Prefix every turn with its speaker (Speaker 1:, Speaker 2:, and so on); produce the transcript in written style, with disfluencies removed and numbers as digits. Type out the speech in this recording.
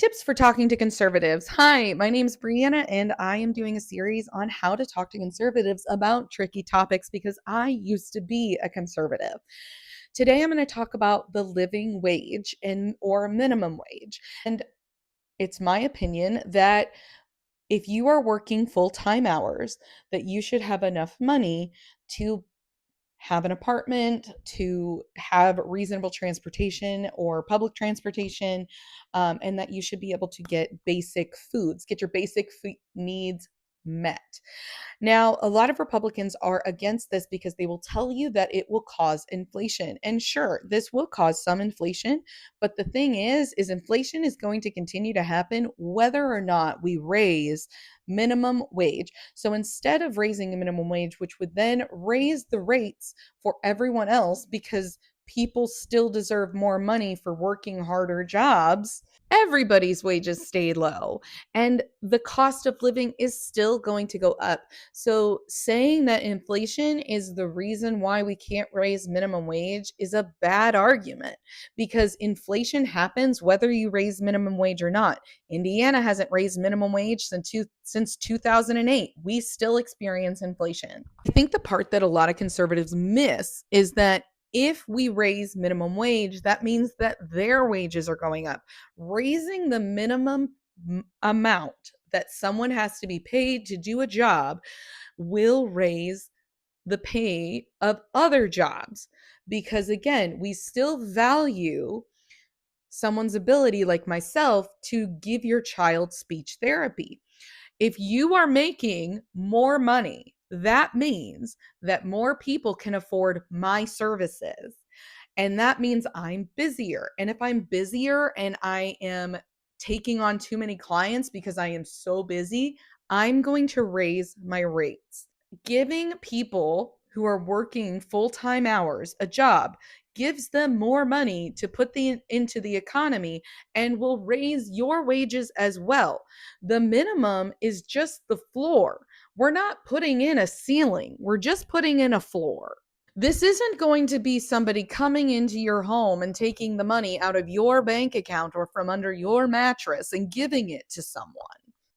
Speaker 1: Tips for talking to conservatives. Hi, my name is Brianna, and I am doing a series on how to talk to conservatives about tricky topics because I used to be a conservative. Today, I'm going to talk about the living wage and or minimum wage. And it's my opinion that if you are working full-time hours, that you should have enough money to have an apartment, to have reasonable transportation or public transportation, and that you should be able to get basic foods, get your basic food needs met. Now, a lot of Republicans are against this because they will tell you that it will cause inflation. And sure, this will cause some inflation, but the thing is inflation is going to continue to happen whether or not we raise minimum wage. So instead of raising the minimum wage, which would then raise the rates for everyone else because people still deserve more money for working harder jobs, everybody's wages stay low and the cost of living is still going to go up. So saying that inflation is the reason why we can't raise minimum wage is a bad argument because inflation happens whether you raise minimum wage or not. Indiana hasn't raised minimum wage since 2008. We still experience inflation. I think the part that a lot of conservatives miss is that if we raise minimum wage, that means that their wages are going up. Raising the minimum amount that someone has to be paid to do a job will raise the pay of other jobs because, again, we still value someone's ability, like myself, to give your child speech therapy. If you are making more money, that means that more people can afford my services. And that means I'm busier. And if I'm busier and I am taking on too many clients because I am so busy, I'm going to raise my rates. Giving people who are working full-time hours a job gives them more money to put into the economy and will raise your wages as well. The minimum is just the floor. We're not putting in a ceiling. We're just putting in a floor. This isn't going to be somebody coming into your home and taking the money out of your bank account or from under your mattress and giving it to someone.